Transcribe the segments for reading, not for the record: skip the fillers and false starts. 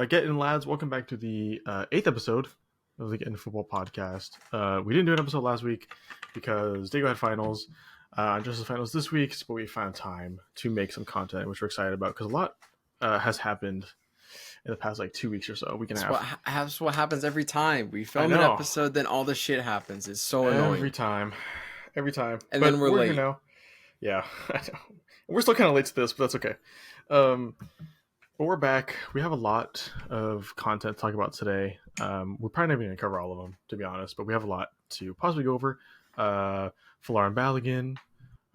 Get in, lads. Welcome back to the eighth episode of the Get in Football podcast. We didn't do an episode last week because Diego had finals. Just the finals this week, but we found time to make some content, which we're excited about because a lot has happened in the past 2 weeks or so. We can That's what happens every time we film an episode. Then all the shit happens. It's so annoying every time. And but then we're late here now. Yeah, I know. We're still kind of late to this, but that's okay. But we're back. We have a lot of content to talk about today. We're probably not even going to cover all of them, to be honest, but we have a lot to possibly go over. Folarin Balogun,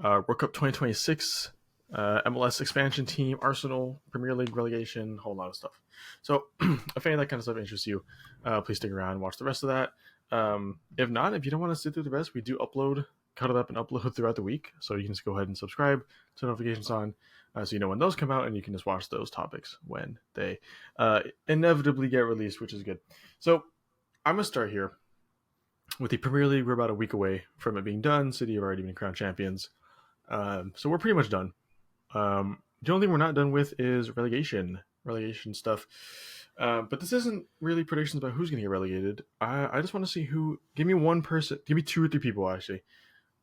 World Cup 2026, MLS expansion team, Arsenal, Premier League relegation, a whole lot of stuff. So if any of that kind of stuff interests you, please stick around and watch the rest of that. If not, if you don't want to sit through the rest, we do cut it up and upload throughout the week. So you can just go ahead and subscribe, turn notifications on, so you know when those come out, and you can just watch those topics when they inevitably get released, which is good. So I'm going to start here with the Premier League. We're about a week away from it being done. City have already been crowned champions. So we're pretty much done. The only thing we're not done with is relegation stuff. But this isn't really predictions about who's going to get relegated. I just want to see who. Give me one person. Give me 2 or 3 people, actually.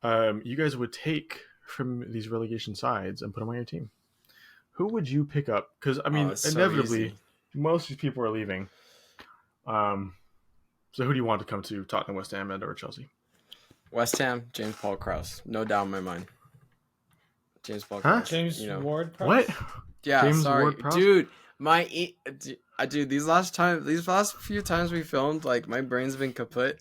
You guys would take from these relegation sides and put them on your team. Who would you pick up? Because, I mean, inevitably, most of these people are leaving. So who do you want to come to? Tottenham, West Ham, and or Chelsea? West Ham, James Paul Krause. No doubt in my mind. James Paul Krause. James Ward-Prowse? What? Yeah, James sorry. Ward-Prowse? Dude, these last few times we filmed, my brain's been kaput.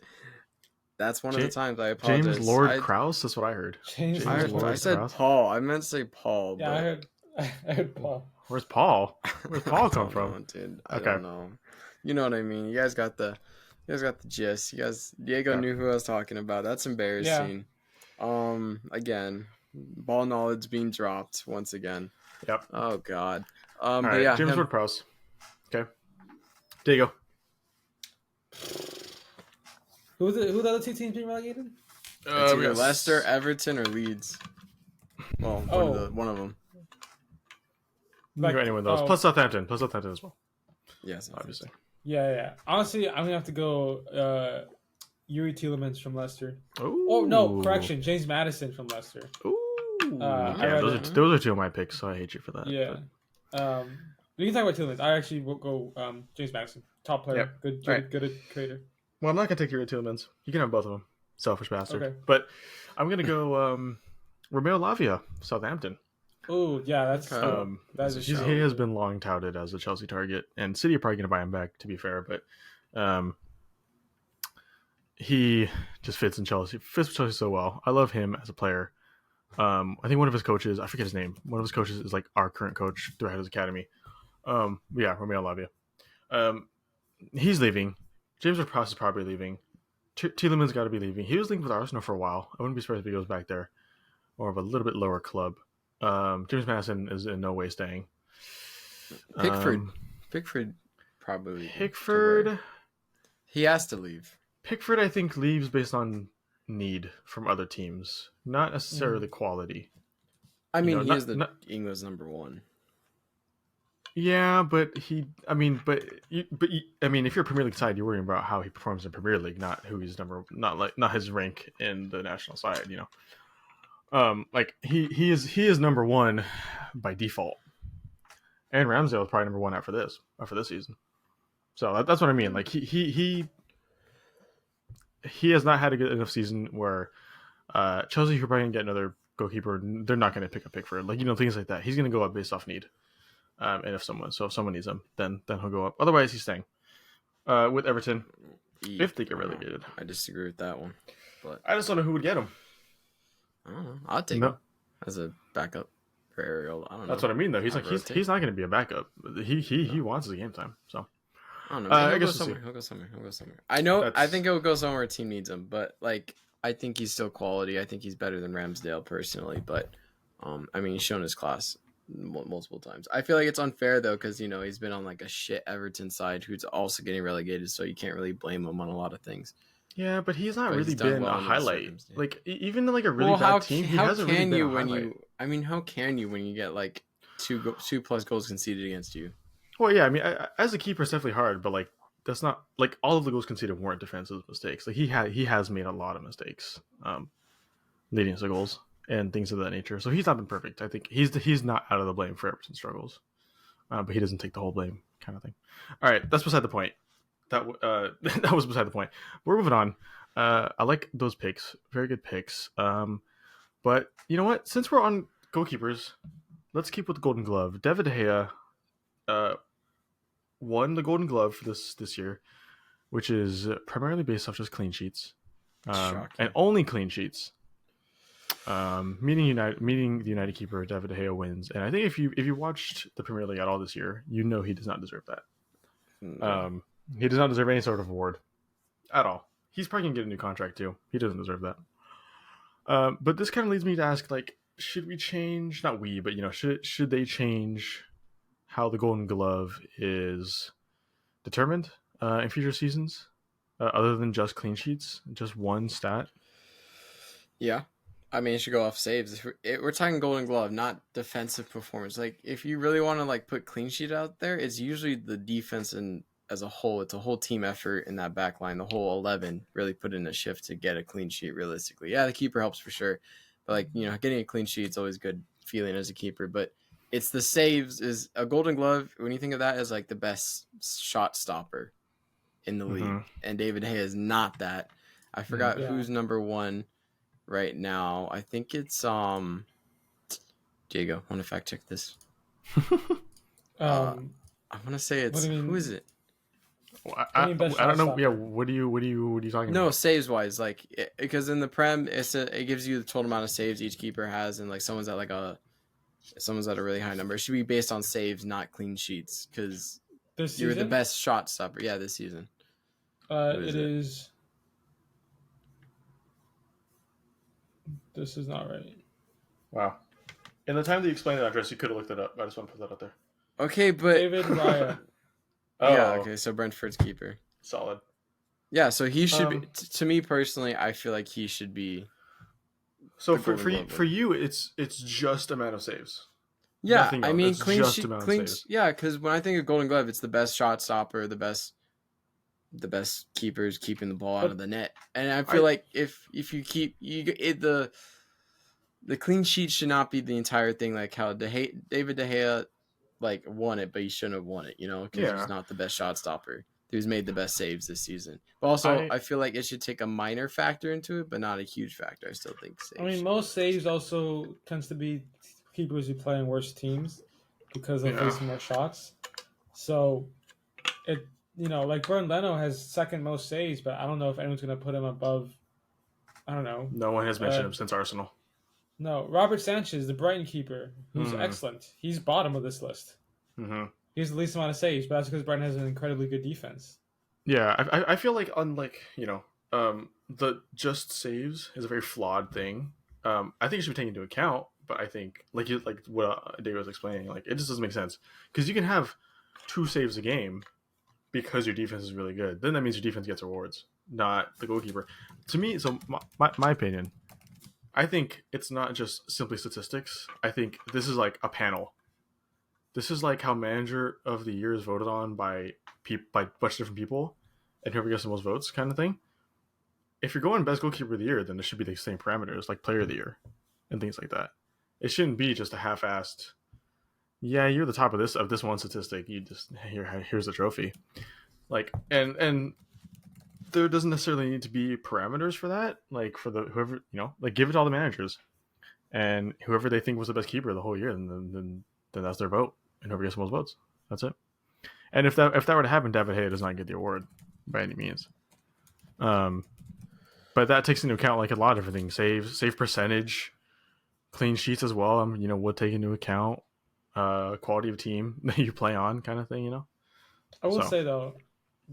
That's one of the times. I apologize. James Krause? That's what I heard. I said Paul. I meant to say Paul. Yeah, but... I heard Paul. Where's Paul? Where's Paul come from? Know, dude. I don't know. You know what I mean. You guys got the gist. Diego knew who I was talking about. That's embarrassing. Yeah. Again, ball knowledge being dropped once again. Yep. Oh God. All but right, yeah, James Ward-Prowse. Okay. Diego. Who the other 2 teams being relegated? It's either Leicester, Everton, or Leeds. Well, one of them. Any one of those. Plus Southampton as well. Yes, obviously. Yeah. Honestly, I'm gonna have to go Yuri Tielemans from Leicester. Ooh. Oh no, correction, James Maddison from Leicester. Ooh. Those are 2 of my picks, so I hate you for that. Yeah. But... we can talk about Tielemans. I actually will go James Maddison, top player, good creator. Well, I'm not gonna take Yuri Tielemans. You can have both of them. Selfish bastard. Okay. But I'm gonna go Romeo Lavia, Southampton. Oh yeah, that's a shout. He has been long touted as a Chelsea target, and City are probably going to buy him back, to be fair. But he just fits with Chelsea so well. I love him as a player. I think one of his coaches, I forget his name. One of his coaches is our current coach throughout his academy. Yeah, Romeo Lavia. He's leaving. James Ward-Prowse is probably leaving. Tielemans got to be leaving. He was linked with Arsenal for a while. I wouldn't be surprised if he goes back there, or of a little bit lower club. James Madison is in no way staying. Pickford probably. Pickford. He has to leave. Pickford, I think, leaves based on need from other teams, not necessarily quality. I mean, he is England's number 1. Yeah, but if you're a Premier League side, you're worrying about how he performs in Premier League, not who he's not his rank in the national side. He is number 1 by default, and Ramsdale is probably number 1 after this season. So that's what I mean. He has not had a good enough season where Chelsea are probably gonna get another goalkeeper. They're not gonna pick up Pickford, things like that. He's gonna go up based off need, and if someone needs him, then he'll go up. Otherwise, he's staying with Everton if they get relegated. I disagree with that one, but I just don't know who would get him. I don't know. I'll take him as a backup for Ariel. I don't know. That's what I mean, though. He's he's not going to be a backup. He wants his game time. So I don't know. He'll go somewhere. I know. I think he'll go somewhere a team needs him, but I think he's still quality. I think he's better than Ramsdale personally, but he's shown his class multiple times. I feel like it's unfair though because he's been on a shit Everton side who's also getting relegated, so you can't really blame him on a lot of things. Yeah, but he's not really been a highlight. Even in a really bad team, he hasn't really been a highlight. How can you when you get 2+ goals conceded against you? Well, yeah, I mean, as a keeper, it's definitely hard, but like that's not like all of the goals conceded weren't defensive mistakes. Like he has made a lot of mistakes, leading to goals and things of that nature. So he's not been perfect. I think he's not out of the blame for Everton's struggles, but he doesn't take the whole blame, kind of thing. All right, that's beside the point. That that was beside the point. We're moving on. I like those picks, very good picks. But you know what? Since we're on goalkeepers, let's keep with the Golden Glove. David De Gea won the Golden Glove for this year, which is primarily based off just clean sheets, and only clean sheets. Meaning the United keeper David De Gea wins, and I think if you watched the Premier League at all this year, you know he does not deserve that. He does not deserve any sort of award at all. He's probably gonna get a new contract too. He doesn't deserve that. But this kind of leads me to ask, like, should we change? Not we, but should they change how the Golden Glove is determined in future seasons, other than just clean sheets, just one stat? Yeah, I mean, it should go off saves. We're talking Golden Glove, not defensive performance. Like, if you really want to like put clean sheet out there, it's usually the defense and as a whole. It's a whole team effort in that back line. The whole 11 really put in a shift to get a clean sheet. Realistically, yeah, the keeper helps for sure, but like getting a clean sheet is always good feeling as a keeper. But it's the saves is a Golden Glove. When you think of that as like the best shot stopper in the league, and David Hay is not that. I forgot who's number one right now. I think it's Diego. I want to fact check this. I want to say it's who is it? Well, I don't know. Yeah, what are you talking about? No, saves wise, like because in the Prem, it gives you the total amount of saves each keeper has, and like someone's at a really high number. It should be based on saves, not clean sheets, because you're the best shot stopper. Yeah, this season. It is. This is not right. Wow. In the time that you explained that address, you could have looked it up. I just want to put that out there. Okay, but David Raya. Yeah, okay, so Brentford's keeper. Solid. Yeah, so he should be. To me personally, I feel like he should be. So for you, it's just amount of saves. Yeah, I mean clean sheet. Yeah, because when I think of Golden Glove, it's the best shot stopper, the best keepers keeping the ball out of the net, and I feel like if you keep the clean sheet should not be the entire thing. Like how David De Gea like won it, but he shouldn't have won it, because he's not the best shot stopper. He's made the best saves this season. But also, I feel like it should take a minor factor into it, but not a huge factor. I still think saves. I mean, most saves also tends to be keepers who play in worse teams because they're facing more shots. So, like Bernd Leno has second most saves, but I don't know if anyone's going to put him above. I don't know. No one has mentioned him since Arsenal. No, Robert Sanchez, the Brighton keeper, who's excellent. He's bottom of this list. Mm-hmm. He has the least amount of saves, but that's because Brighton has an incredibly good defense. Yeah, I feel like unlike the just saves is a very flawed thing. I think it should be taken into account, but I think like what David was explaining, like it just doesn't make sense because you can have 2 saves a game because your defense is really good. Then that means your defense gets rewards, not the goalkeeper. To me, so my opinion. I think it's not just simply statistics. I think this is like a panel. This is like how manager of the year is voted on by a bunch of different people, and whoever gets the most votes, kind of thing. If you're going best goalkeeper of the year, then it should be the same parameters, like player of the year, and things like that. It shouldn't be just a half-assed. Yeah, you're the top of this one statistic. You just here's the trophy, like and. There doesn't necessarily need to be parameters for that. Like for whoever like give it to all the managers, and whoever they think was the best keeper the whole year, then that's their vote, and whoever gets the most votes, that's it. And if that were to happen, David Hay does not get the award by any means. But that takes into account like a lot of different things: save percentage, clean sheets as well. Would take into account quality of team that you play on, kind of thing. I will say though,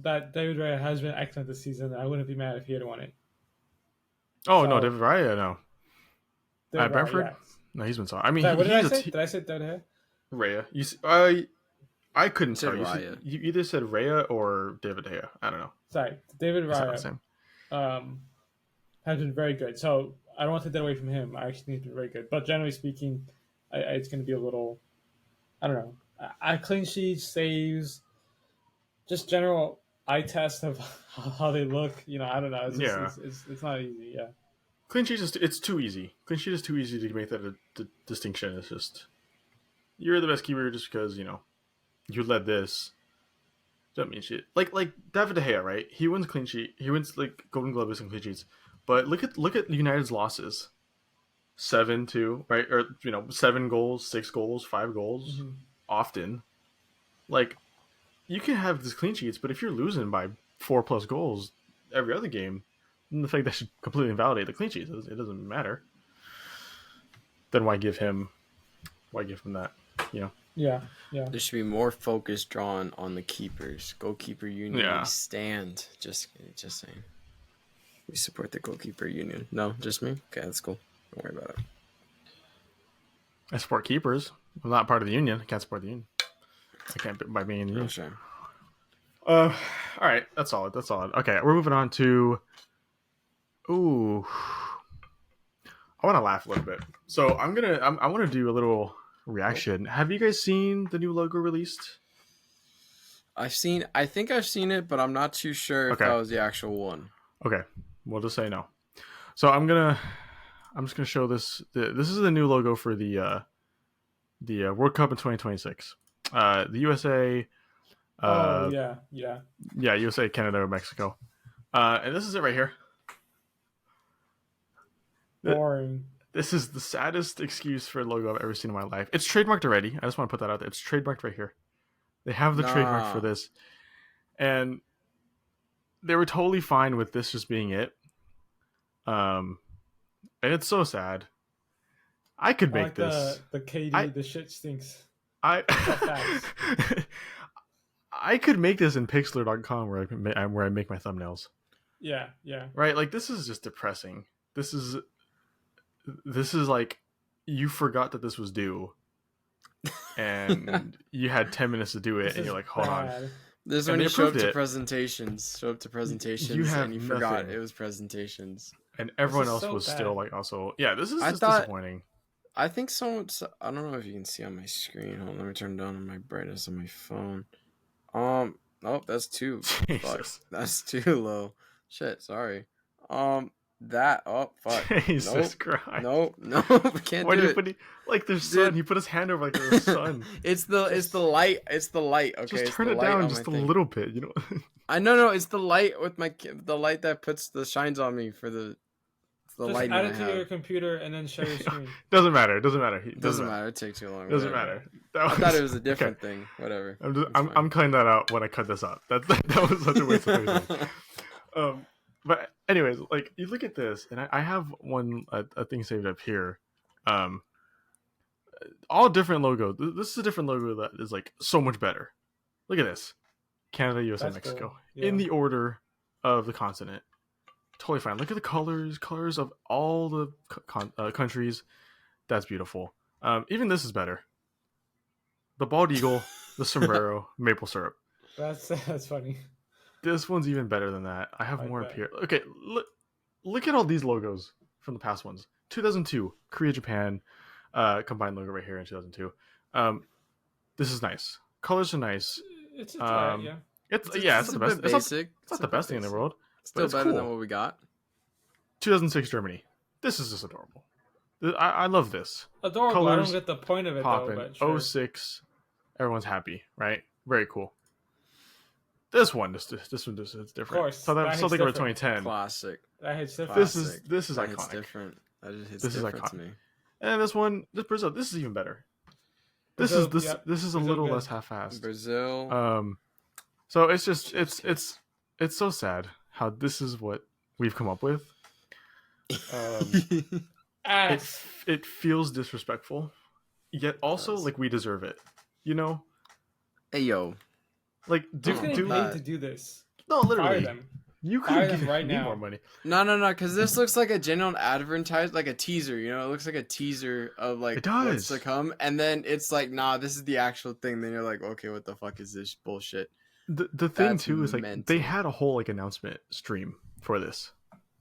that David Raya has been excellent this season. I wouldn't be mad if he had won it. No, David Raya, no. At Brentford? Yeah. No, he's been solid. I mean, what did I say? Did I say David Raya? I couldn't tell you. You either said Raya or David Raya. I don't know. Sorry, David Raya has been very good. So I don't want to take that away from him. I actually think he's been very good. But generally speaking, it's going to be a little, I don't know. Clean sheets, saves, just general eye test of how they look. I don't know. It's just it's not easy. Yeah. Clean sheet it's too easy. Clean sheet is too easy to make that a distinction. It's just you're the best keeper just because you led this. Don't mean shit. Like David De Gea, right? He wins clean sheet. He wins like Golden Gloves and clean sheets. But look at United's losses. 7-2, right? Or 7 goals, 6 goals, 5 goals, often. Like you can have these clean sheets, but if you're losing by 4+ goals every other game, then the fact that should completely invalidate the clean sheets. It doesn't matter. Then why give him that? Yeah. There should be more focus drawn on the keepers. Goalkeeper union stand. Just saying. We support the goalkeeper union. No, just me? Okay, that's cool. Don't worry about it. I support keepers. I'm not part of the union. I can't support the union. I can't by being in the union. Shame. All right. That's solid. Okay, we're moving on to... Ooh. I want to laugh a little bit. So I want to do a little reaction. Have you guys seen the new logo released? I think I've seen it, but I'm not too sure if that was the actual one. Okay. We'll just say no. So I'm just gonna show this. This is the new logo for the World Cup in 2026. The USA. Yeah. USA, Canada, Mexico. And this is it right here. Boring. This is the saddest excuse for a logo I've ever seen in my life. It's trademarked already. I just want to put that out there. It's trademarked right here. They have the trademark for this, and they were totally fine with this just being it. And it's so sad. I could make this. The KD, the shit stinks. I could make this in pixlr.com where I make my thumbnails. Yeah. Right? Like this is just depressing. This is like you forgot that this was due. And you had 10 minutes to do it and you're like, hold on. This is when you show up to presentations. And you forgot it was presentations. And everyone else was still like also this is just disappointing. I think I don't know if you can see on my screen. Hold on, let me turn down my brightness on my phone. Oh, that's too that's too low. Shit, sorry. Fuck. Jesus Christ. No, we can't do it. Like there's sun. He put his hand over like the sun. It's the light. It's the light. Okay, just turn it down just a little bit. I know. It's the light with the light that puts the shines on me for the just light. Add it to your computer and then share your screen. Doesn't matter. It doesn't matter. It takes too long. Doesn't matter. I thought it was a different thing. Whatever. I'm cutting that out when I cut this up. That was such a waste of time. But anyways, like you look at this, and I have a thing saved up here. All different logo. This is a different logo that is like so much better. Look at this: Canada, USA, That's Mexico, cool. In the order of the continent. Totally fine. Look at the colors of all the countries. That's beautiful. Even this is better. The bald eagle, the sombrero, maple syrup. That's funny. This one's even better than that. I have more up here. Okay, look at all these logos from the past ones. 2002, Korea, Japan, combined logo right here in 2002. This is nice. Colors are nice. It's yeah. It's not the best. Basic. It's not the best thing in the world. Still better than what we got. 2006 Germany. This is just adorable. I love this. Adorable. Colors, I don't get the point of it popping. Though. But sure. 06. Everyone's happy, right? Very cool. This one is different. Of course. So that's something about 2010. Classic. That hits different. This is that iconic. Hits different. That just hits different to me. And this one, Brazil. This is even better. This is a little less half-assed. Brazil. So it's just it's so sad how this is what we've come up with. It feels disrespectful, yet also like we deserve it. Hey yo. Like, do need to do this? No, literally. Fire them. You could give right me now more money. No, because this looks like a genuine advertise, like a teaser. It looks like a teaser of like what's to come, and then it's like, nah, this is the actual thing. Then you're like, okay, what the fuck is this bullshit? The thing too is like they had a whole like announcement stream for this.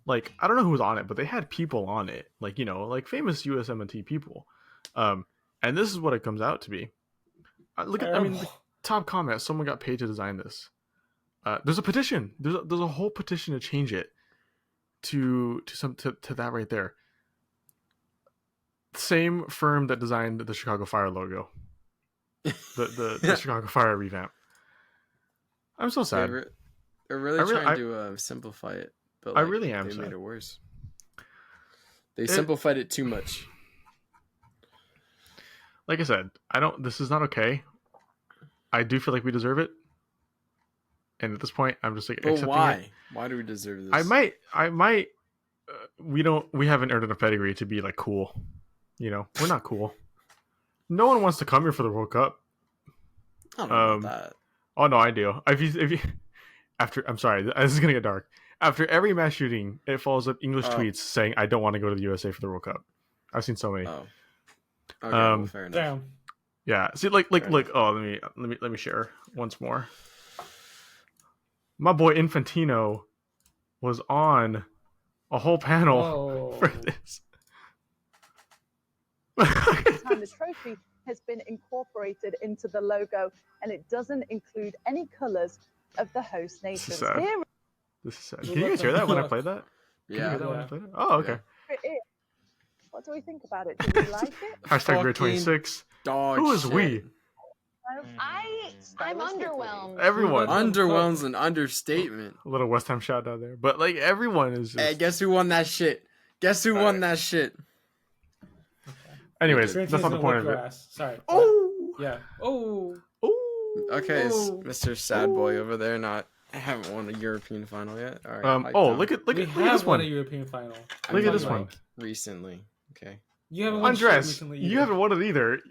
Like I don't know who was on it, but they had people on it, like like famous USMNT people. And this is what it comes out to be. look at. I mean, the top comment. Someone got paid to design this. There's a petition. There's a whole petition to change it to that right there. Same firm that designed the Chicago Fire logo, the Chicago Fire revamp. I'm so sad. They're really trying to simplify it, but like, I really am. They sad. made it worse. They simplified it too much. Like I said, this is not okay. I do feel like we deserve it. And at this point, I'm just like, but why? It. Why do we deserve this? I might. We haven't earned enough pedigree to be like cool. You know, we're not cool. No one wants to come here for the World Cup. I don't know about that. Oh no, I do. If you I'm sorry, this is gonna get dark. After every mass shooting, it follows up English tweets saying, "I don't want to go to the USA for the World Cup." I've seen so many. Oh. Okay, well, fair enough. Damn. Yeah. See, look. Oh, let me share once more. My boy Infantino was on a whole panel for this. Time the trophy has been incorporated into the logo, and it doesn't include any colors of the host nations. This is sad. Can you guys hear that when I played that? Yeah. When I played it? Oh, okay. Yeah. What do we think about it? Do we like it? Hashtag Grade 26. Who is we? I'm underwhelmed. Everyone. Underwhelm's an understatement. A little West Ham shout out there. But like everyone is just... Hey, guess who won that shit? Guess who won that shit? Anyways, that's not the point of it. Sorry. Oh! Yeah. Oh! Okay, is Mr. Sad Boy over there I haven't won a European final yet? All right. Look at this one. Won a European final. Look at this one. Recently. Okay. You haven't won recently either. You haven't won it either.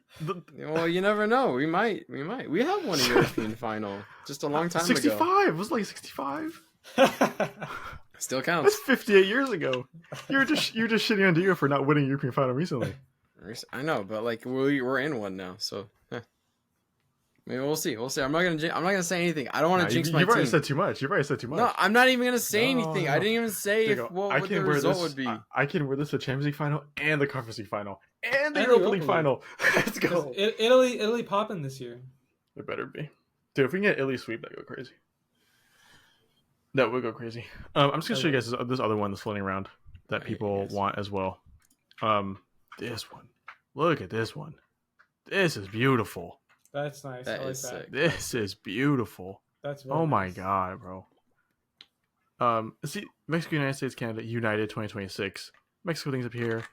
Well, you never know. We might. We have won a European final just a long time 65. ago. It was like 65. Still counts. That's 58 years ago. You're just shitting on Diego for not winning a European final recently. I know, but like we're in one now, so maybe we'll see. I'm not gonna say anything. I don't want to jinx my team. You've already said too much. No, I'm not even gonna say anything. I didn't even say what the result would be. I can wear this to Champions League final and the Conference League final and the Europa League final. Let's go. Italy popping this year. It better be, dude. If we can get Italy sweep, that would go crazy. That would go crazy. I'm just gonna show you guys this other one that's floating around that people want as well. This one. Look at this one. This is beautiful. That's nice. That I like is that. sick. This is beautiful. That's my god, bro. See, Mexico, United States, Canada, United 2026. Mexico things up here.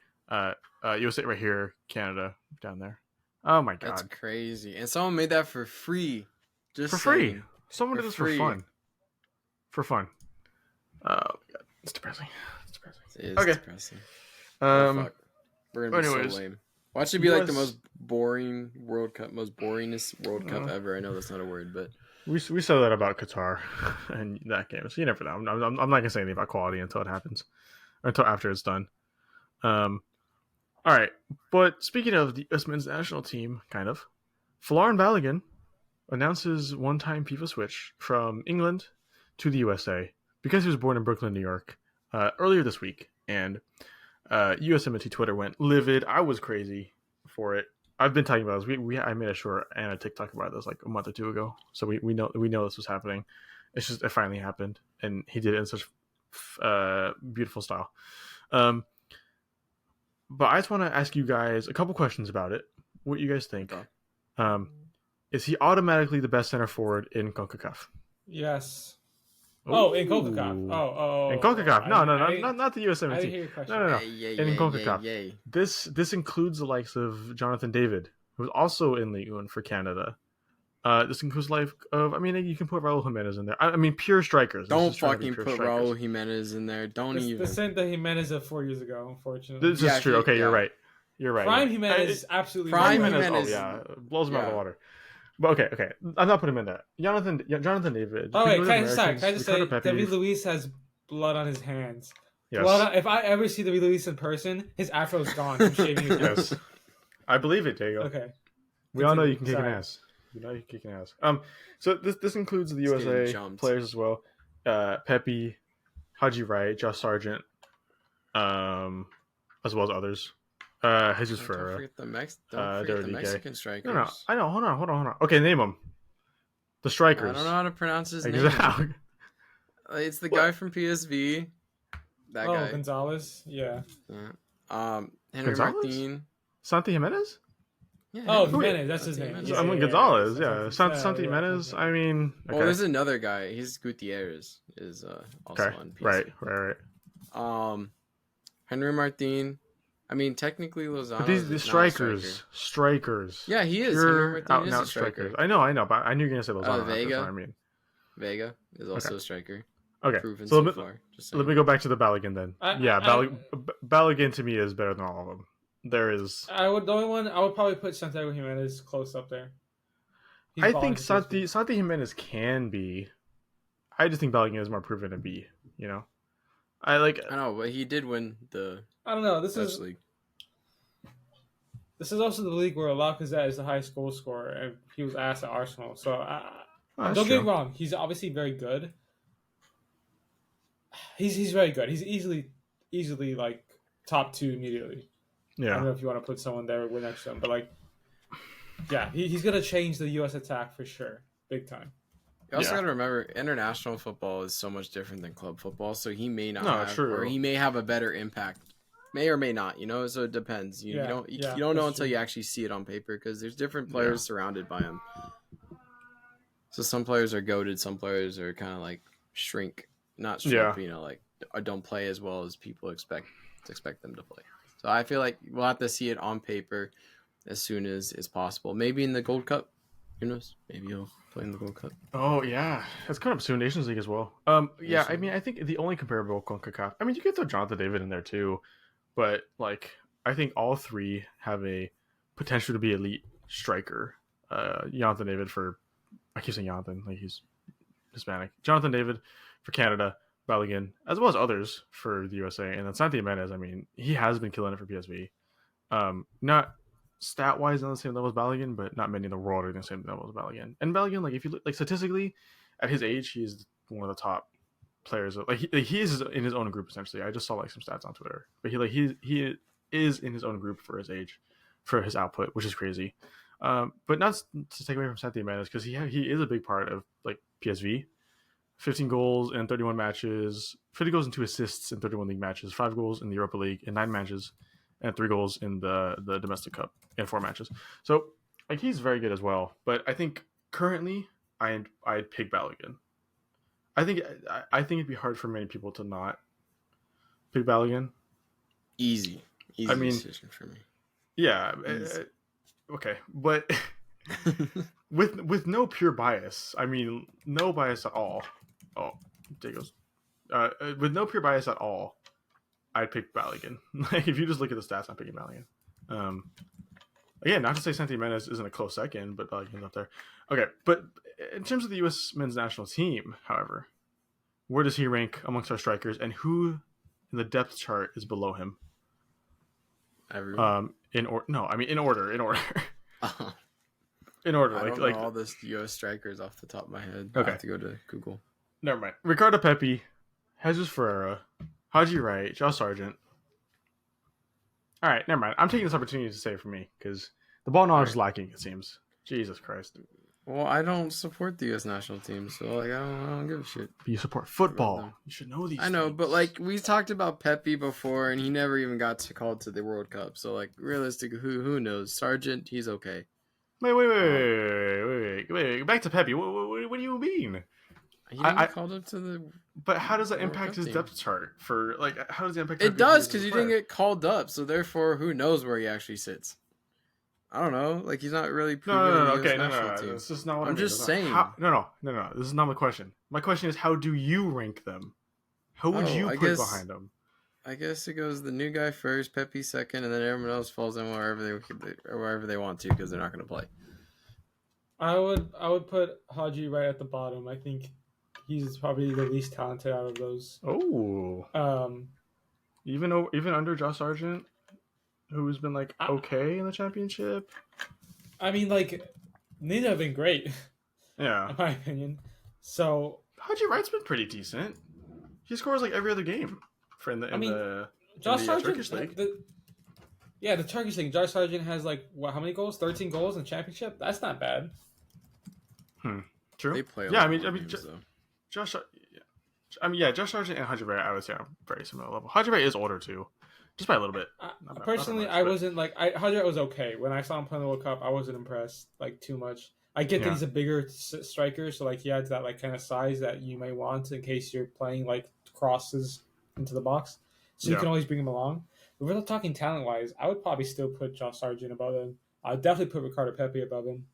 USA right here. Canada down there. Oh my god. That's crazy. And someone made that for free. Just for free. Someone did this for fun. For fun. Oh my god. It's depressing. It is depressing. We're gonna be so lame. Watch it be like the most boring World Cup, most boringest World Cup ever. I know that's not a word, but we said that about Qatar and that game, so you never know. I'm not gonna say anything about quality until it happens, or until after it's done. All right, but speaking of the U.S. men's national team, Folarin Balogun announces one-time FIFA switch from England to the USA because he was born in Brooklyn, New York, earlier this week, and USMNT Twitter went livid. I was crazy for it. I've been talking about this. I made a short and a TikTok about this like a month or two ago. So we know this was happening. It's just it finally happened, and he did it in such beautiful style. But I just want to ask you guys a couple questions about it. What you guys think? Is he automatically the best center forward in CONCACAF? Yes. Oh, in CONCACAF. Oh. In CONCACAF. No, not the USMNT. I didn't hear your question. No. In CONCACAF. This includes the likes of Jonathan David, who's also in Ligue 1 for Canada. This includes the life of, I mean, you can put Raul Jimenez in there. I mean, pure strikers. Don't fucking put Raul Jimenez in there. Don't even. The same that Jimenez of 4 years ago, unfortunately. This is true. Okay, you're right. Prime Jimenez is absolutely Prime Jimenez. Oh, yeah. Blows him out of the water. But okay. I'm not putting him in that. Jonathan David. Oh, wait, can I just say, David Luiz has blood on his hands. Yes. If I ever see David Luiz in person, his afro's gone from shaving his head. Yes. I believe it, Diego. Okay. We all know you can kick an ass. So this includes the USA players as well. Pepe, Haji Wright, Josh Sargent, as well as others. Jesus Don't Ferreira. forget the Mexican strikers. No, I know. Hold on. Okay, name them. The strikers. I don't know how to pronounce his name. It's the guy from PSV. That guy. Gonzalez. Yeah. Henry Martin. Santi Jimenez? Yeah, Jimenez. That's his name. I mean, Gonzalez. Yeah. Santi Jimenez. I mean. Okay. Well, there's another guy. He's Gutierrez. Is also on PSV. Right. Henry Martin. I mean, technically Lozano. But these strikers. Yeah, he is. Pure out and out strikers. I know, but I knew you were gonna say Lozano. Vega is also a striker. Okay, proven so let me go back to the Balogun then. Balogun to me is better than all of them. There is. The only one I would probably put Santiago Jimenez close up there. I think Santi Jimenez can be. I just think Balogun is more proven to be. You know, I know, but he did win the. I don't know. This league. This is also the league where Lacazette is the highest goal scorer, and he was asked at Arsenal. So don't get me wrong. He's obviously very good. He's very good. He's easily like top 2 immediately. Yeah. I don't know if you want to put someone there next to him, but he's gonna change the U.S. attack for sure, big time. You also got to remember, international football is so much different than club football, so he may not or he may have a better impact. May or may not, so it depends. You don't know until you actually see it on paper because there's different players surrounded by him. So some players are goated, some players are kind of like not shrink, don't play as well as people expect them to play. So I feel like we'll have to see it on paper as soon as possible. Maybe in the Gold Cup. Who knows? Maybe he'll play in the Gold Cup. Oh yeah, it's coming up soon. Nations League as well. I mean, I think the only comparable CONCACAF. I mean, you could throw Jonathan David in there too, but I think all three have a potential to be elite striker. Jonathan David I keep saying Jonathan like he's Hispanic. Jonathan David for Canada, Balogun, as well as others for the USA, and then Santi Jimenez. I mean, he has been killing it for PSV. Not stat wise on the same level as Balogun, but not many in the world are on the same level as Balogun. And Balogun, if you look statistically, at his age, he's one of the top players. He is in his own group essentially. I just saw some stats on Twitter, but he is in his own group for his age, for his output, which is crazy. But not to take away from Santi Jimenez because he is a big part of PSV. 15 goals in 31 matches, 50 goals and 2 assists in 31 league matches, 5 goals in the Europa League in 9 matches, and 3 goals in the domestic cup in 4 matches. So he's very good as well. But I think currently I'd pick Balogun. I think it'd be hard for many people to not pick Balogun. Easy decision for me. Yeah. Okay, but with no pure bias. I mean, no bias at all. Oh, there goes. With no pure bias at all, I'd pick Balogun. If you just look at the stats, I'm picking Balogun. Again, not to say Santi Jimenez isn't a close second, but Balogun's up there. Okay, but in terms of the U.S. men's national team, however, where does he rank amongst our strikers, and who in the depth chart is below him? Everyone. In order. In order. I don't know all this U.S. strikers off the top of my head. Okay. I have to go to Google. Never mind. Ricardo Pepi, Jesus Ferreira, Haji Wright, Josh Sargent. All right, never mind. I'm taking this opportunity to say it for me because the ball knowledge is lacking, it seems. Jesus Christ. Well, I don't support the U.S. national team, so I don't give a shit. But you support football. You should know these I know, things. but we talked about Pepi before, and he never even got called to the World Cup. So realistically, who knows? Sargent, he's okay. Wait. Back to Pepi. What do you mean? He didn't called up to the. But how does that impact his depth chart? For how does it impact? It does because he didn't get called up, so therefore, who knows where he actually sits? I don't know. He's not really proven in the US national team. This is not what I'm just saying. No. This is not my question. My question is, how do you rank them? How would you put behind them? I guess it goes the new guy first, Pepe second, and then everyone else falls in wherever they want to because they're not going to play. I would put Haji right at the bottom. I think he's probably the least talented out of those. Oh. Even under Josh Sargent, who's been okay in the championship. I mean, neither have been great. Yeah, in my opinion. So Haji Wright's been pretty decent. He scores every other game. Josh Sargent. Yeah, the Turkish thing. Josh Sargent has like how many goals? 13 goals in the championship. That's not bad. True. They play. Josh. Josh Sargent and Hadji I would say are very similar level. Hadji is older too, just by a little bit. Personally, I wasn't like Hadji was okay when I saw him play in the World Cup. I wasn't impressed like too much. I get that he's a bigger striker, so like he has that like kind of size that you may want in case you're playing like crosses into the box, so you can always bring him along. But if we're talking talent wise, I would probably still put Josh Sargent above him. I'd definitely put Ricardo Pepi above him.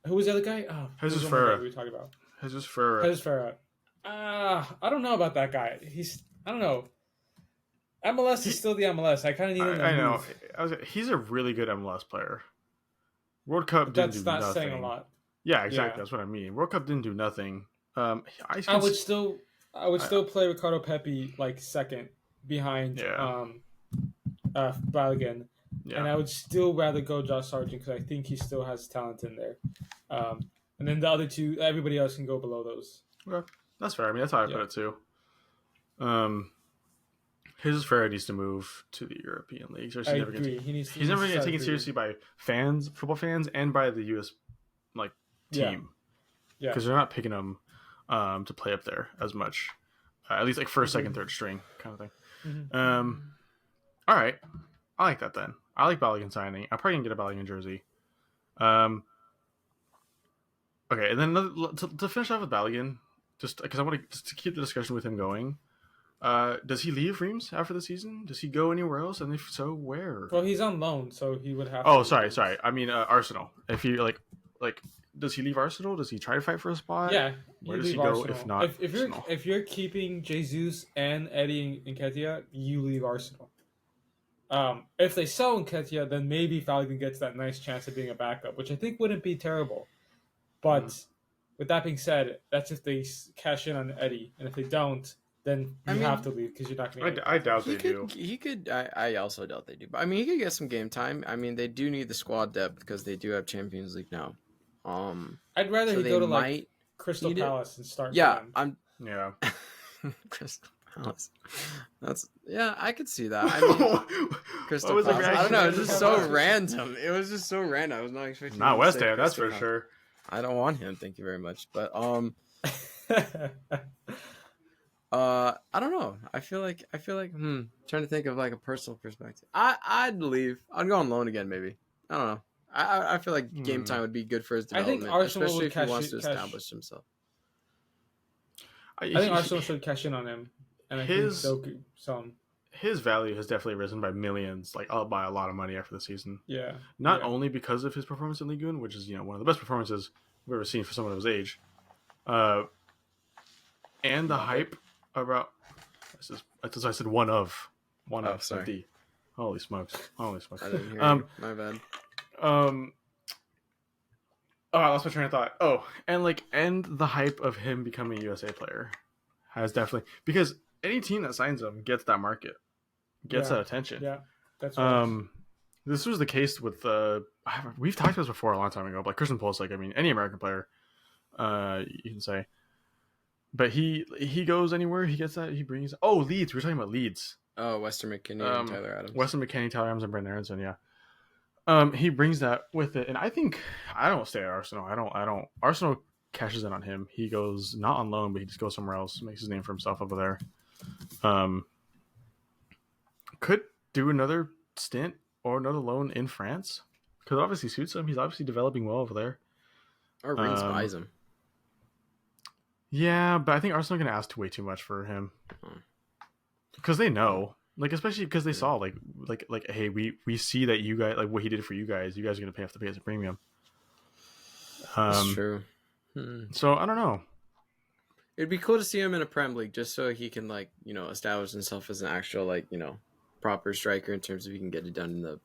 Who was the other guy? Jesus Ferreira. We were talking about Jesus Ferreira. I don't know about that guy. I don't know. MLS is still the MLS. I kind of need him to move. I know. He's a really good MLS player. World Cup didn't do nothing. That's not saying a lot. Yeah, exactly. Yeah. That's what I mean. World Cup didn't do nothing. I would still play Ricardo Pepi like second behind Balogun. Yeah. And I would still rather go Josh Sargent because I think he still has talent in there. And then the other two, everybody else can go below those. Okay. That's fair. I mean, that's how I put it too. Jesus Ferreira needs to move to the European leagues. Or he's never getting taken seriously by fans, football fans, and by the U.S. team. Yeah. Because they're not picking him to play up there as much. At least like first, second, third string kind of thing. Mm-hmm. All right. I like that then. I like Balogun signing. I'm probably going to get a Balogun jersey. Okay, and then to finish off with Balogun, just because I want to keep the discussion with him going, does he leave Reims after the season? Does he go anywhere else? And if so, where? Well, he's on loan, so he would have sorry. I mean, Arsenal. If you like, does he leave Arsenal? Does he try to fight for a spot? Yeah. Where does he go Arsenal. If not if you're keeping Jesus and Eddie Nketiah, you leave Arsenal. If they sell Nketiah, then maybe Balogun gets that nice chance of being a backup, which I think wouldn't be terrible. But with that being said, that's if they cash in on Eddie, and if they don't, then you have to leave because you're not going to. I doubt they do. He could. I also doubt they do. But I mean, he could get some game time. I mean, they do need the squad depth because they do have Champions League now. I'd rather he go to like Crystal Palace and start. Yeah, Crystal Palace. I could see that. I mean, Crystal Palace. I don't know. It was just so random. It was just so random. I was not expecting. Not West Ham, that's for sure. I don't want him. Thank you very much. But I don't know. I feel like trying to think of like a personal perspective. I'd leave. I'd go on loan again maybe. I don't know. I feel like game time would be good for his development, especially if he wants to establish himself. I think Arsenal should cash in on him, and I think they'll sell him. His value has definitely risen by millions, like up by a lot of money after the season. Yeah. Not only because of his performance in Ligue 1, which is one of the best performances we've ever seen for someone of his age, and the hype about. That's I said one of. Sorry. D. Holy smokes! I didn't hear you. My bad. I lost my train of thought. Oh, and the hype of him becoming a USA player has definitely, because any team that signs him gets that market, gets that attention. Yeah, that's right. This was the case with we've talked about this before a long time ago, like Christian Pulisic. I mean, any American player, you can say, but he goes anywhere, he gets that. He brings Leeds. We're talking about Leeds. Oh, Weston McKennie and Tyler Adams. Weston McKennie, Tyler Adams, and Brendan Aronson. Yeah. He brings that with it, and I think I don't stay at Arsenal. I don't. Arsenal cashes in on him. He goes not on loan, but he just goes somewhere else, makes his name for himself over there. Could do another stint or another loan in France because it obviously suits him. He's obviously developing well over there. Or Reims buys him. Yeah, but I think Arsenal are going to ask way too much for him because they know. Like, especially because they saw, like, hey, we see that you guys, like, what he did for you guys are going to have to pay as a premium. That's true. So, I don't know. It'd be cool to see him in a Prem League just so he can, like, establish himself as an actual, like, proper striker in terms of he can get it done in the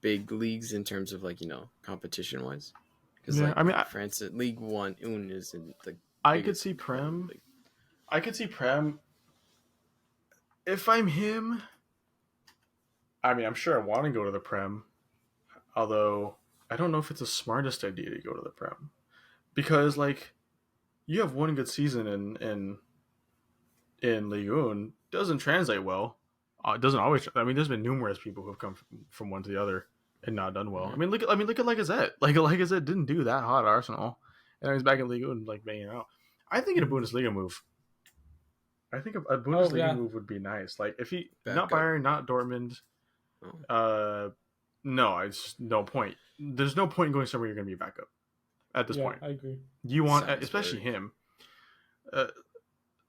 big leagues in terms of, like, competition-wise. Because, France at League One is in the I could see Prem. If I'm him, I mean, I'm sure I want to go to the Prem, although I don't know if it's the smartest idea to go to the Prem, because like you have one good season in Ligue 1 doesn't translate well It doesn't always. I mean, there's been numerous people who have come from one to the other and not done well. Mm-hmm. Look at Lacazette. Lacazette didn't do that hot at Arsenal, and now he's back in Liga and like banging out. I think in a Bundesliga move. I think a Bundesliga move would be nice. Like if he not Bayern, not Dortmund. No, it's no point. There's no point in going somewhere you're going to be a backup at this point. I agree. You want, especially him.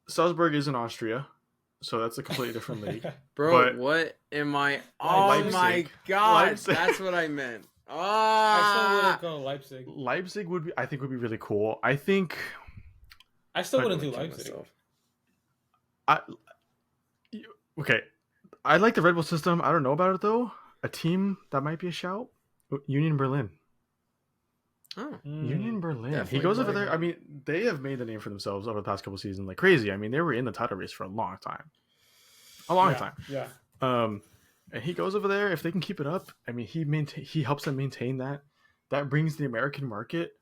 Salzburg is in Austria, so that's a completely different league. Bro, but what am I? Oh Leipzig. My God, Leipzig. That's what I meant. Oh, I still wouldn't go Leipzig. Leipzig would be really cool. I think. I still wouldn't do Leipzig. Okay, I like the Red Bull system. I don't know about it though. A team that might be a shout: Union Berlin. Oh, Union Berlin. He goes over there. I mean, they have made the name for themselves over the past couple seasons like crazy. I mean, they were in the title race for a long time. Yeah. And he goes over there. If they can keep it up, I mean, he helps them maintain that. That brings the American market,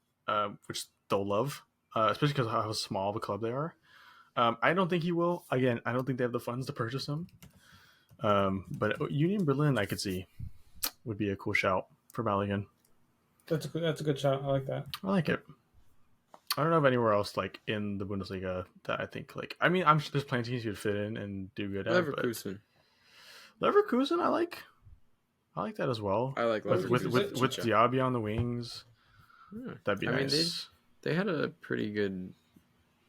which they'll love, especially because of how small of a club they are. I don't think he will. Again, I don't think they have the funds to purchase him. But Union Berlin, I could see, would be a cool shout for Balogun. That's a good shout. I like that. I like it. I don't know of anywhere else like in the Bundesliga that I think like. I mean, I'm sure there's plenty of teams you'd fit in and do good at. Leverkusen, I like that as well. I like Leverkusen with Diaby on the wings. That'd be nice. Mean, they had a pretty good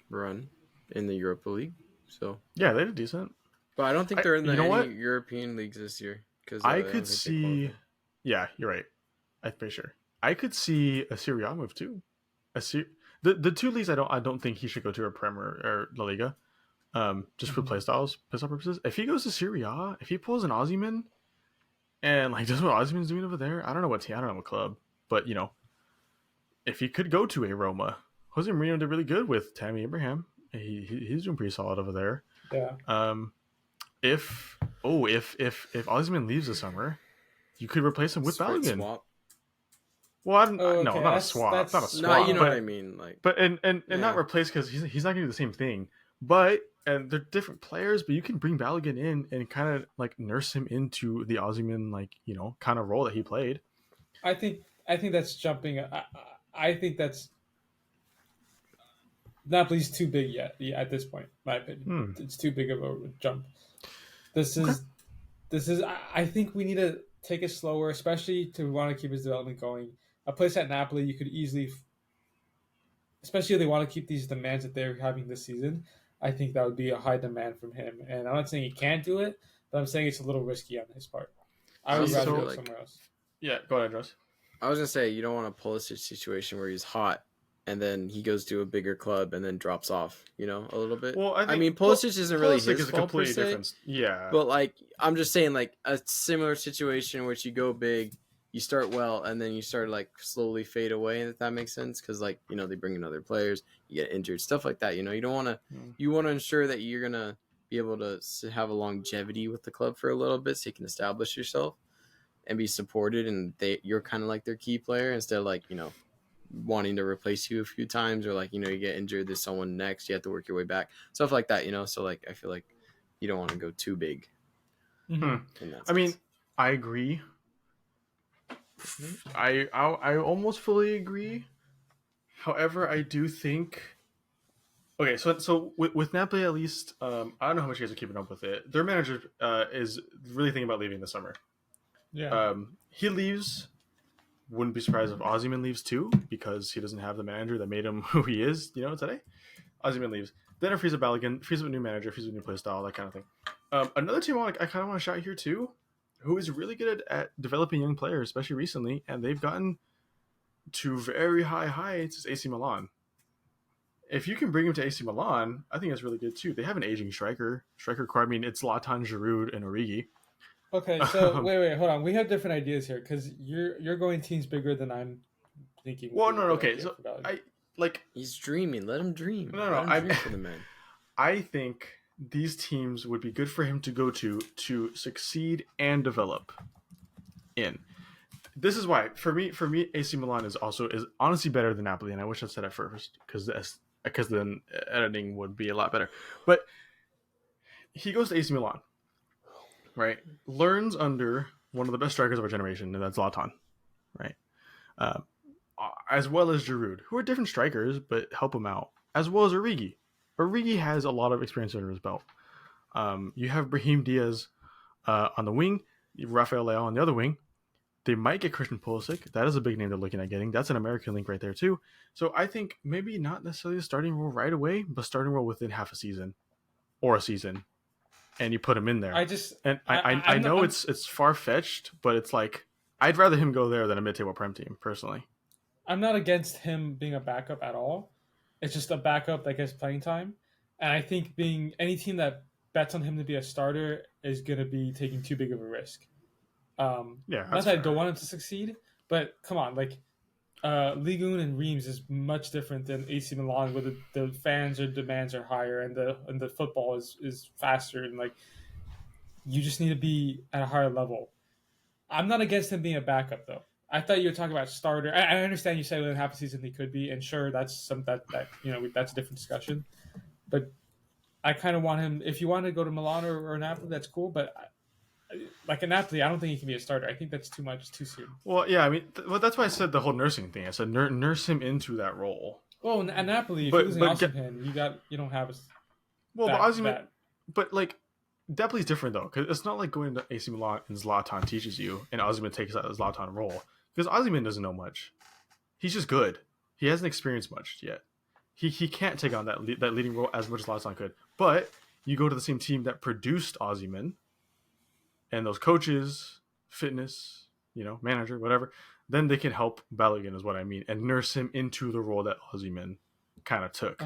run in the Europa League, so yeah, they did decent. But I don't think they're in any European leagues this year because I could see. Yeah, you're right. I'm pretty sure. I could see a Serie A move too. The two leagues I don't think he should go to are Premier or La Liga, just for playstyle purposes. If he goes to Serie A, if he pulls an Osimhen, and like does what Osimhen's doing over there, I don't know what club, but you know, if he could go to a Roma, Jose Mourinho did really good with Tammy Abraham. He's doing pretty solid over there. Yeah. If Osimhen leaves this summer, you could replace him with Balogun. Swap. Well, no, not a swap. Not a swap. No, you know what I mean. Like, but and not replace because he's not going to do the same thing. But and they're different players. But you can bring Balogun in and kind of like nurse him into the Osimhen kind of role that he played. I think that's jumping. I think that's Napoli's too big yet. Yeah, at this point, my opinion, it's too big of a jump. This is. I think we need to take it slower, especially to want to keep his development going. A place at Napoli, you could easily, especially if they want to keep these demands that they're having this season, I think that would be a high demand from him. And I'm not saying he can't do it, but I'm saying it's a little risky on his part. I would rather go somewhere else. Yeah, go ahead, Russ. I was going to say, you don't want to pull a situation where he's hot and then he goes to a bigger club and then drops off, a little bit. Well, I mean, Pulisic isn't really his is a fault completely per se, different. Yeah. But, like, I'm just saying, like, a similar situation where you go big, you start well, and then you start, like, slowly fade away, if that makes sense. Because, like, they bring in other players, you get injured, stuff like that. You don't want to you want to ensure that you're going to be able to have a longevity with the club for a little bit so you can establish yourself and be supported. And you're kind of like their key player instead of, like, wanting to replace you a few times or, like, you get injured, there's someone next, you have to work your way back. Stuff like that, So, like, I feel like you don't want to go too big. I mean, I agree. I almost fully agree. However, I do think. Okay, so with Napoli at least, I don't know how much you guys are keeping up with it. Their manager is really thinking about leaving this summer. Yeah. He leaves. Wouldn't be surprised if Osimhen leaves too, because he doesn't have the manager that made him who he is. Today, Osimhen leaves. Then it frees up Balogun, frees up a new manager, frees up a new play style, that kind of thing. Another team I kind of want to shout here too, who is really good at developing young players, especially recently, and they've gotten to very high heights, is AC Milan. If you can bring him to AC Milan, I think that's really good too. They have an aging striker core. I mean, it's Zlatan, Giroud, and Origi. Okay, so wait, hold on. We have different ideas here because you're going teams bigger than I'm thinking. Well, no, okay. So he's dreaming. Let him dream. No, I'm for the man. I think these teams would be good for him to go to succeed and develop in. This is why for me AC Milan is honestly better than Napoli, and I wish I said it first because then editing would be a lot better. But he goes to AC Milan. right, learns under one of the best strikers of our generation, and that's Zlatan, right? As well as Giroud, who are different strikers, but help him out, as well as Origi. Origi has a lot of experience under his belt. You have Brahim Diaz on the wing, Rafael Leao on the other wing. They might get Christian Pulisic. That is a big name they're looking at getting. That's an American link right there too. So I think maybe not necessarily a starting role right away, but starting role within half a season or a season, and you put him in there. I know it's far fetched, but it's like I'd rather him go there than a mid-table Prem team personally. I'm not against him being a backup at all. It's just a backup that gets playing time, and I think being any team that bets on him to be a starter is going to be taking too big of a risk. Not that I don't want him to succeed, but come on, like Ligue 1 and Reims is much different than AC Milan, where the fans or demands are higher and the football is faster, and like you just need to be at a higher level. I'm not against him being a backup though. I thought you were talking about starter. I understand you say within half a season he could be, and sure, that's that that's a different discussion. But I kind of want him. If you want to go to Milan or Napoli, that's cool. But like in Napoli, I don't think he can be a starter. I think that's too much too soon. Well, yeah, I mean, that's why I said the whole nursing thing. I said nurse him into that role. Well, at Napoli, if you're losing Osimhen, you don't have a. Well, but Osimhen, but like. Depli's different though, because it's not like going to AC Milan and Zlatan teaches you, and Osimhen takes that Zlatan role. Because Osimhen doesn't know much. He's just good. He hasn't experienced much yet. He can't take on that leading role as much as Zlatan could. But you go to the same team that produced Osimhen, and those coaches, fitness, manager, whatever, then they can help Balogun, is what I mean, and nurse him into the role that Osimhen kind of took.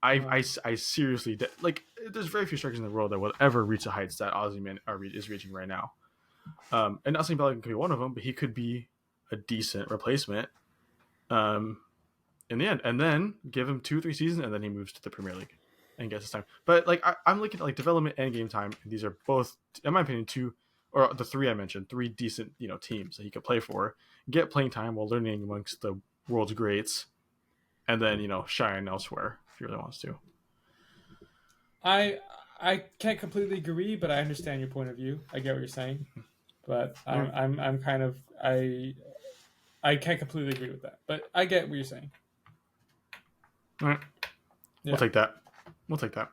I seriously like. There's very few strikers in the world that will ever reach the heights that Osimhen is reaching right now. And not saying Balogun could be one of them, but he could be a decent replacement. In the end, and then give him 2-3 seasons, and then he moves to the Premier League and gets his time. But like I'm looking at like development and game time. And these are both, in my opinion, the three I mentioned, three decent teams that he could play for, get playing time while learning amongst the world's greats. And then, shine elsewhere if he really wants to. I can't completely agree, but I understand your point of view. I get what you're saying, but I'm kind of I can't completely agree with that, but I get what you're saying. All right, yeah. We'll take that.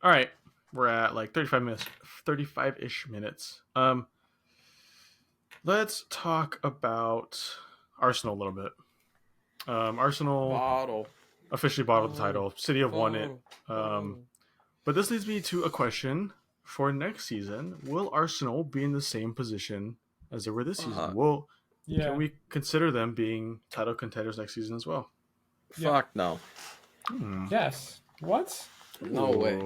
All right, we're at like 35-ish minutes. Let's talk about Arsenal a little bit. Arsenal officially bottled the title. City have won it. But this leads me to a question for next season. Will Arsenal be in the same position as they were this season? Can we consider them being title contenders next season as well? Fuck no. Yes. What? No way.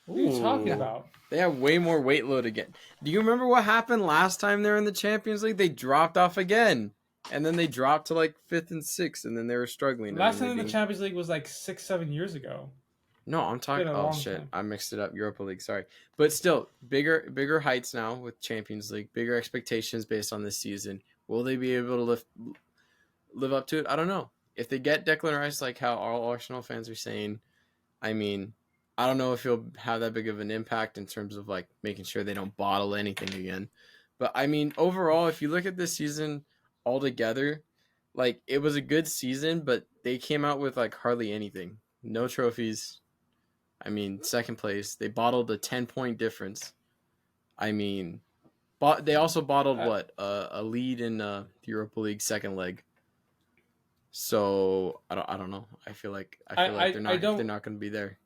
What are you talking about? They have way more weight load again. Do you remember what happened last time they were in the Champions League? They dropped off again. And then they dropped to like 5th and 6th, and then they were struggling. Last time in the Champions League was like 6-7 years ago. No, I'm talking. Oh shit, I mixed it up. Europa League, sorry. But still, bigger heights now with Champions League. Bigger expectations based on this season. Will they be able to live up to it? I don't know. If they get Declan Rice, like how all Arsenal fans are saying, I mean, I don't know if he'll have that big of an impact in terms of like making sure they don't bottle anything again. But I mean, overall, if you look at this season altogether, like it was a good season, but they came out with like hardly anything. No trophies. I mean, second place. They bottled a 10-point difference. I mean, they also bottled a lead in the Europa League second leg. So I don't know. I feel like they're not going to be there.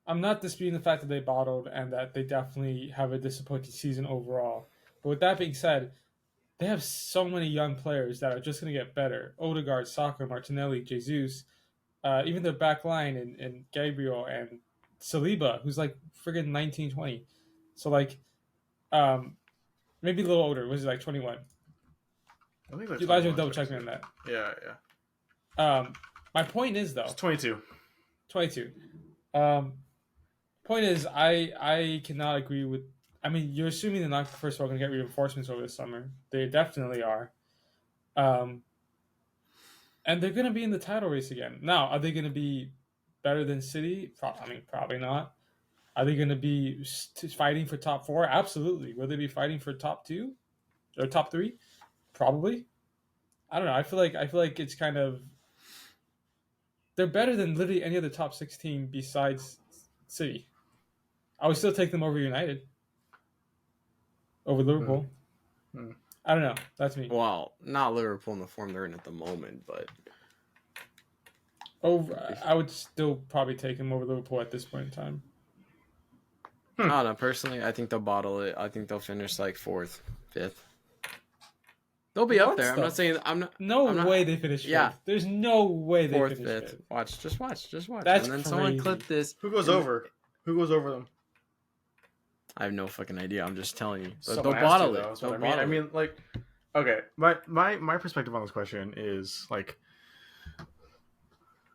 I'm not disputing the fact that they bottled and that they definitely have a disappointing season overall. But with that being said, they have so many young players that are just going to get better. Odegaard, Saka, Martinelli, Jesus, even their back line and Gabriel and Saliba, who's like friggin' 19, 20. So like, maybe a little older. Was he like 21? I think you guys will double check me on that. Yeah. My point is though. It's 22. 22. Point is, I cannot agree with. I mean, you're assuming they're not first of all going to get reinforcements over the summer. They definitely are. And they're going to be in the title race again. Now, are they going to be better than City? Probably not. Are they going to be fighting for top 4? Absolutely. Will they be fighting for top 2 or top 3? Probably. I don't know. I feel like it's kind of, they're better than literally any other top 6 team besides City. I would still take them over United, over Liverpool. I don't know. That's me. Well, not Liverpool in the form they're in at the moment, but I would still probably take them over Liverpool at this point in time. I don't know. Personally, I think they'll bottle it. I think they'll finish like 4th, 5th. They'll be up there. I'm not saying way they finish 5th. Yeah. There's no way they 4th, finish 5th. 5th. Just watch. That's and then crazy. Someone clip this. Who goes over? Who goes over them? I have no fucking idea. I'm just telling you. They'll bottle it. I mean, like, okay. My perspective on this question is like,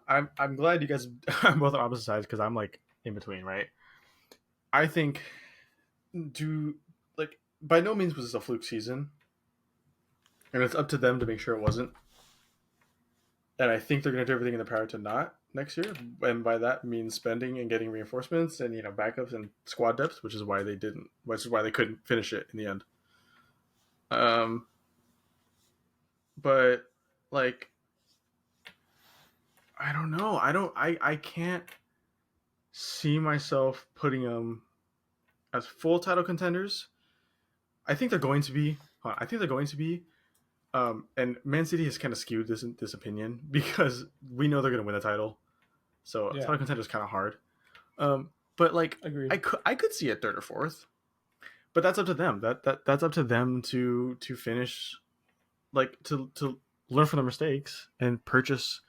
I'm glad you guys are both on opposite sides because I'm like in between, right? I think by no means was this a fluke season, and it's up to them to make sure it wasn't. And I think they're going to do everything in their power to not next year, and by that means spending and getting reinforcements and backups and squad depth, which is why they couldn't finish it in the end. But like, I don't know. I can't see myself putting them as full title contenders. I think they're going to be. And Man City has kind of skewed this opinion because we know they're going to win the title. So title contender is kind of hard. But like, agreed. I could see it 3rd or 4th, but that's up to them. That's up to them to finish, like to learn from their mistakes and purchase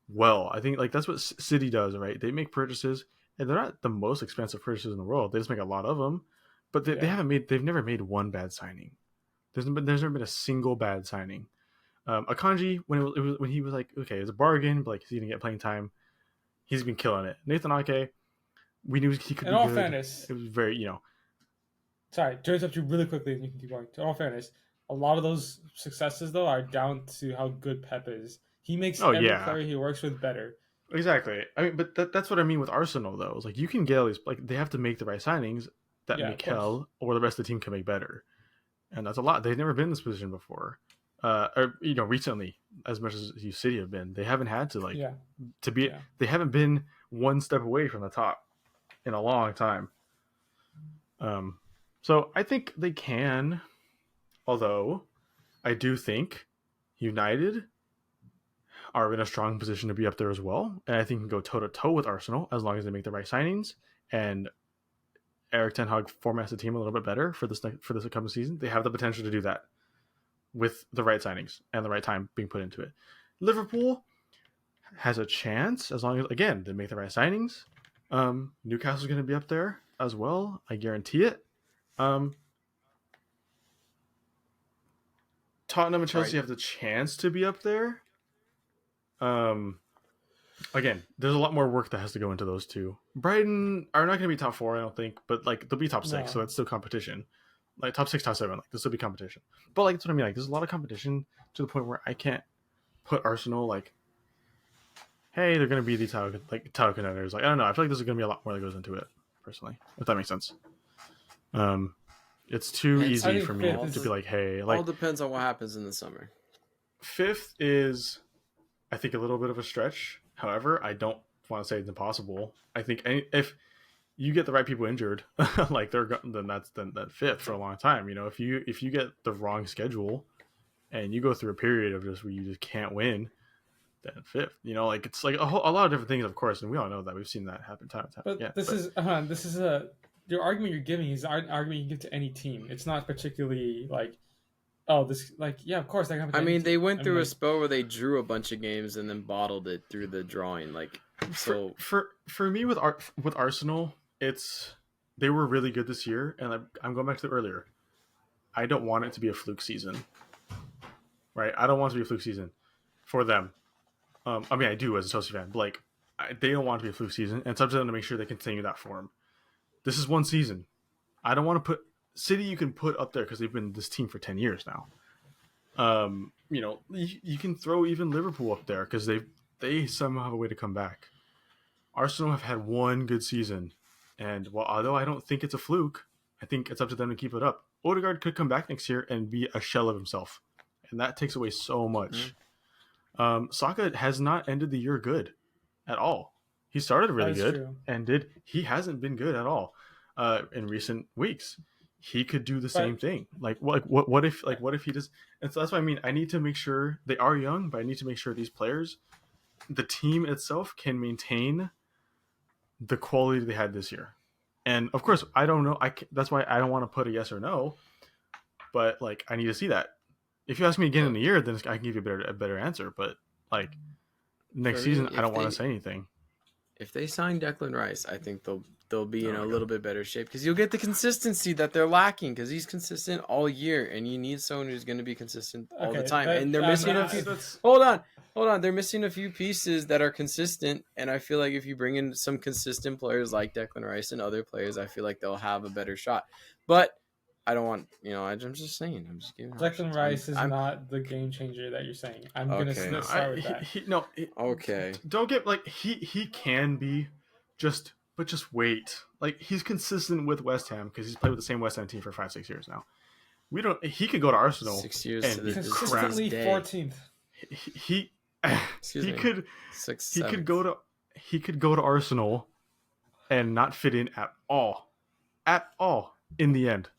well. I think like that's what City does, right? They make purchases, and they're not the most expensive purchases in the world. They just make a lot of them, but they've never made one bad signing. There's never been a single bad signing. Akanji, when he was like, okay, it's a bargain, but like he's gonna get playing time. He's been killing it. Nathan Ake, we knew he could be good. In all fairness, it was very, Sorry, to interrupt you really quickly, and you can keep going. In all fairness, a lot of those successes though are down to how good Pep is. He makes every player he works with better. Exactly. I mean, but that's what I mean with Arsenal though. It's like you can get all these, like they have to make the right signings that Mikel or the rest of the team can make better. And that's a lot. They've never been in this position before, or recently, as much as City have been. They haven't had to They haven't been one step away from the top in a long time. So I think they can. Although, I do think United are in a strong position to be up there as well, and I think can go toe to toe with Arsenal as long as they make the right signings and Eric Ten Hag formats the team a little bit better for this upcoming season. They have the potential to do that with the right signings and the right time being put into it. Liverpool has a chance as long as, again, they make the right signings. Newcastle's going to be up there as well. I guarantee it. Tottenham and Chelsea have the chance to be up there. Again, there's a lot more work that has to go into those two. Brighton are not going to be top 4, I don't think, but like they'll be top 6, so it's still competition. Like top 6, top 7, like this will be competition. But like that's what I mean. Like there's a lot of competition to the point where I can't put Arsenal like, hey, they're going to be the title contenders. Like I don't know. I feel like there's going to be a lot more that goes into it, personally, if that makes sense. It's too easy for me to be like, hey, like all depends on what happens in the summer. 5th is, I think, a little bit of a stretch. However, I don't want to say it's impossible. I think if you get the right people injured, like then that's 5th for a long time. If you get the wrong schedule and you go through a period of just where you just can't win, then 5th. Like it's like a lot of different things, of course, and we all know that. We've seen that happen time and time. But this is your argument you're giving is an argument you give to any team. It's not particularly like, oh, this, like, yeah, of course. I mean, they went through a spell where they drew a bunch of games and then bottled it through the drawing. Like, so for me with Arsenal, they were really good this year, and I'm going back to earlier. I don't want it to be a fluke season, right? I don't want it to be a fluke season for them. I mean, I do as a Chelsea fan, but like, they don't want it to be a fluke season, and it's up to them to make sure they continue that form. This is one season. I don't want to put City. You can put up there because they've been this team for 10 years now. You can throw even Liverpool up there because they somehow have a way to come back. Arsenal have had one good season, And although I don't think it's a fluke, I think it's up to them to keep it up. Odegaard could come back next year and be a shell of himself, and that takes away so much. Saka has not ended the year good at all. He started really good true. and he hasn't been good at all in recent weeks. He could do the same thing. What if he does? And so that's what I mean. I need to make sure they are young, but I need to make sure these players, the team itself, can maintain the quality they had this year. And of course, I don't know. That's why I don't want to put a yes or no. But like, I need to see that. If you ask me again in a year, then I can give you a better answer. But like next season, I don't want to say anything. If they sign Declan Rice, I think they'll be in a little bit better shape because you'll get the consistency that they're lacking because he's consistent all year, and you need someone who's going to be consistent all the time. And they're missing a few. Hold on. They're missing a few pieces that are consistent, and I feel like if you bring in some consistent players like Declan Rice and other players, I feel like they'll have a better shot. But I don't want, I'm just saying. I'm just giving. Declan Rice is not the game changer that you're saying. I'm gonna start with that. Okay. Don't get he can be, but just wait. Like he's consistent with West Ham because he's played with the same West Ham team for 5-6 years now. He could go to Arsenal 6 years and to consistently 14th. He could go to Arsenal and not fit in at all in the end.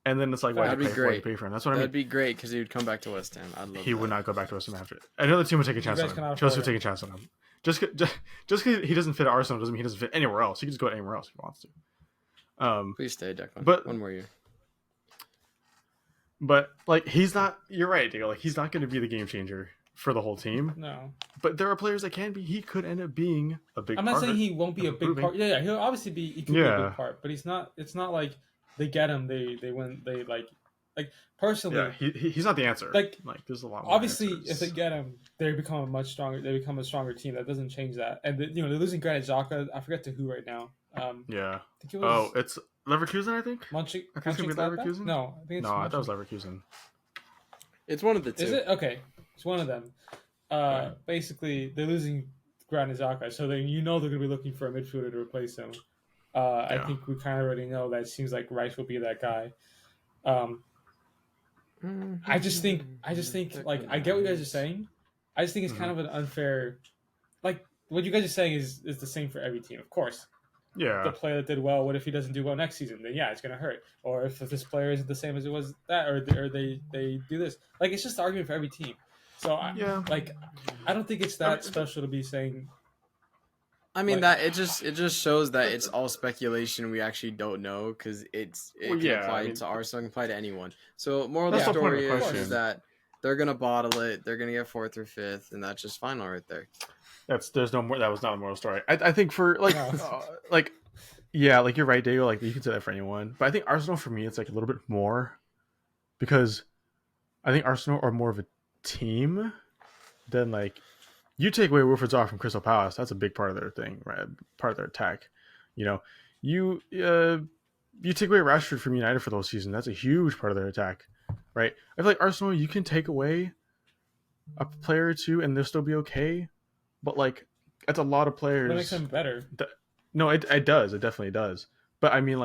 And then it's like, why do you pay for him? That's what I mean. That'd be great because he would come back to West Ham. He would not go back to West Ham after it. Another team would take a chance on him. Chelsea would take a chance on him. Just because he doesn't fit at Arsenal doesn't mean he doesn't fit anywhere else. He can just go anywhere else if he wants to. Please stay, Declan. But one more year. But like he's not. You're right, Diego. Like he's not going to be the game changer for the whole team. No. But there are players that can be. He could end up being a big part. I'm not saying he won't be a big part. Yeah, he'll obviously be. He could be a big part, but he's not. It's not like they get him. They win. They like personally. Yeah, he's not the answer. Like there's a lot. More obviously, answers. if they get him, they become a much stronger. They become a stronger team. That doesn't change that. And they're losing Granit Xhaka. I forget to who right now. Yeah. I think it was, it's Leverkusen. I think. I think it's gonna be Leverkusen. No, I think it's. No, I thought it was Leverkusen. It's one of the two. Is it? Okay, it's one of them. Basically, they're losing Granit Xhaka, so then they're going to be looking for a midfielder to replace him. I think we kind of already know that it seems like Rice will be that guy. I just think like I get what you guys are saying. I just think it's kind of an unfair. Like what you guys are saying is the same for every team, of course. Yeah. The player that did well, what if he doesn't do well next season? Then yeah, it's gonna hurt. Or if this player isn't the same as it was that, or they do this. Like it's just the argument for every team. So I don't think it's that special to be saying. I mean that it just shows that it's all speculation. We actually don't know because it can apply to Arsenal, can apply to anyone. So moral of the story is that they're gonna bottle it. They're gonna get 4th or 5th, and that's just final right there. There's no more. That was not a moral story. I think for you're right, Diego. Like you can say that for anyone, but I think Arsenal for me it's like a little bit more because I think Arsenal are more of a team than like you take away Wilfried Zaha from Crystal Palace. That's a big part of their thing, right? Part of their attack. You take away Rashford from United for those seasons. That's a huge part of their attack, right? I feel like Arsenal, you can take away a player or two and they'll still be okay. But like, that's a lot of players. That makes them better. No, it does. It definitely does. But I mean,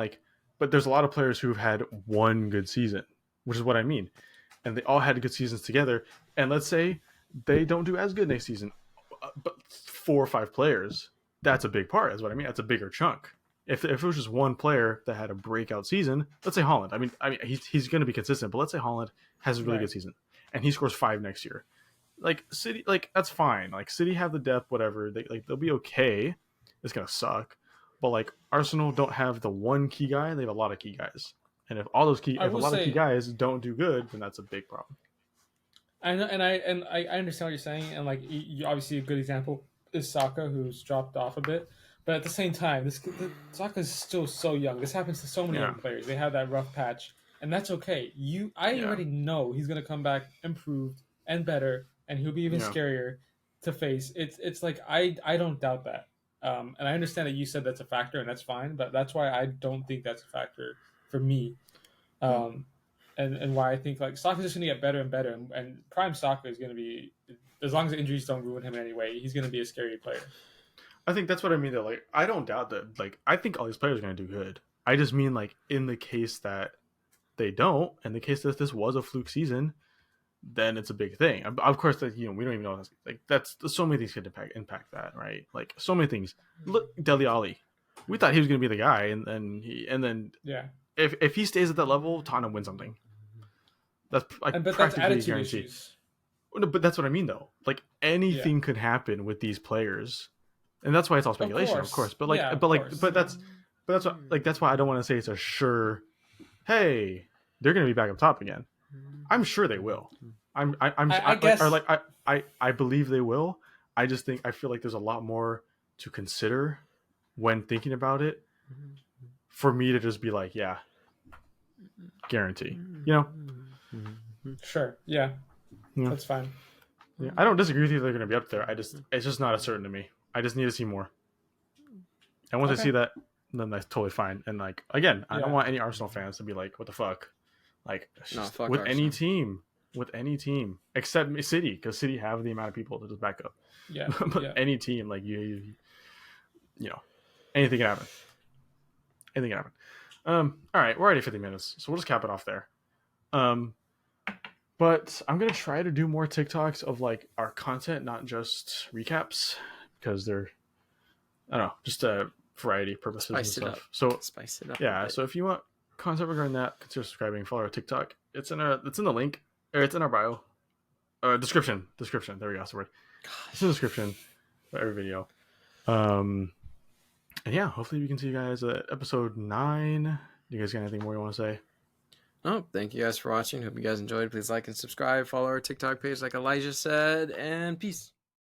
but there's a lot of players who've had one good season, which is what I mean. And they all had good seasons together. And let's say they don't do as good next season, but 4 or 5 players, that's a big part. That's what I mean. That's a bigger chunk. If it was just one player that had a breakout season, let's say Haaland. I mean, he's going to be consistent, but let's say Haaland has a really good season and he scores 5 next year. Like City, that's fine. Like City have the depth, whatever. They'll be okay. It's gonna suck, but like Arsenal don't have the one key guy. They have a lot of key guys, and if a lot of key guys don't do good, then that's a big problem. I know, and I understand what you're saying, and like you obviously a good example is Saka, who's dropped off a bit, but at the same time, Saka is still so young. This happens to so many young players. They have that rough patch, and that's okay. I already know he's gonna come back improved and better. And he'll be even scarier to face. It's like I don't doubt that, and I understand that you said that's a factor, and that's fine. But that's why I don't think that's a factor for me, and why I think like Saka's just gonna get better and better, and prime Saka is gonna be, as long as the injuries don't ruin him in any way, he's gonna be a scary player. I think that's what I mean though. Like, I don't doubt that. Like, I think all these players are going to do good. I just mean like in the case that they don't, in the case that this was a fluke season, then it's a big thing. Of course, that we don't even know. Like, that's so many things could impact that, right? Like, so many things. Look, Dele Alli. We thought he was going to be the guy, and then yeah. If he stays at that level, Tottenham wins something. That's like but practically that's attitude guaranteed. issues. No, but that's what I mean, though. Like, anything could happen with these players, and that's why it's all speculation, of course. But that's what, like, that's why I don't want to say it's a sure. Hey, they're going to be back up top again. I'm sure they will. I believe they will. I just think I feel like there's a lot more to consider when thinking about it for me to just be like, yeah, guarantee. Sure. Yeah. That's fine. Yeah, I don't disagree with you. They're going to be up there. It's just not as certain to me. I just need to see more. And once I see that, then that's totally fine. And like, again, I don't want any Arsenal fans to be like, what the fuck? Like, fuck with Arsenal. With any team except City, because City have the amount of people to just back up. Yeah. But any team, like you know, anything can happen. Anything can happen. All right, we're already 50 minutes, so we'll just cap it off there. But I'm gonna try to do more TikToks of like our content, not just recaps, because they're, I don't know, just a variety purposes and stuff. So spice it up. Yeah. So if you want content regarding that, consider subscribing. Follow our TikTok. It's in the link, or it's in our bio, description. There we go. That's the word. It's in the description for every video. And yeah, hopefully we can see you guys at episode 9. Do you guys got anything more you want to say? Oh, thank you guys for watching. Hope you guys enjoyed. Please like and subscribe. Follow our TikTok page like Elijah said. And peace.